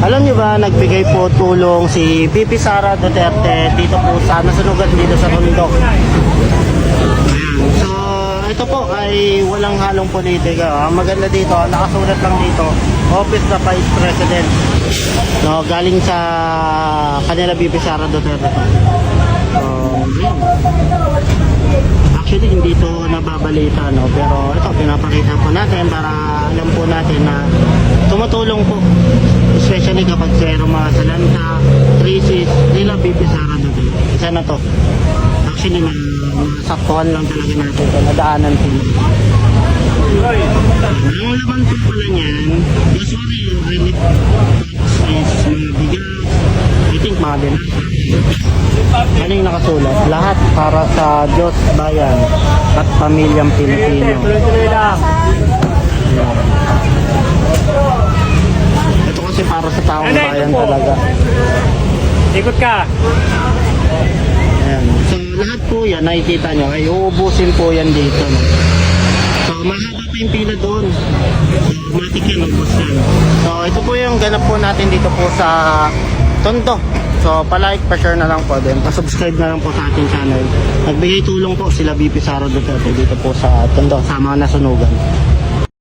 Alam niyo ba, nagbigay po tulong si VP Sara Duterte dito po sa nasunugan dito sa Tondo. So, ito po ay walang halong politika. Ang maganda dito, nakasulat lang dito, Office of Vice President. No, galing sa kanila VP Sara Duterte. So, yun. Actually, hindi ito nababalita, no? Pero ito, pinapakita po natin para alam po natin na tumutulong po. Especially kapag zero mga salanta, crisis, nila VP Sara Duterte. Isa na to. Actually, masaktuhan lang talaga natin ito. Nadaanan po. Ang laman po pala niyan, usually, relief is mga bigas, I think mga binasa. Ano yung nakasulat? Lahat para sa Diyos, bayan at pamilyang Pilipino. Ito kasi para sa taong bayan talaga. Ikot ka. Ayan. So lahat po yan, nakikita nyo, ay uubusin po yan dito. No? So mahaba pa yung pila doon. So matik yan, ubus yan. So ito po yung ganap po natin dito po sa Tondo. So, palike, pa-share na lang po din. Pa-subscribe na lang po sa ating channel. Nagbigay tulong po sila VP Sara Duterte dito po sa Tondo, sa mga nasunugan.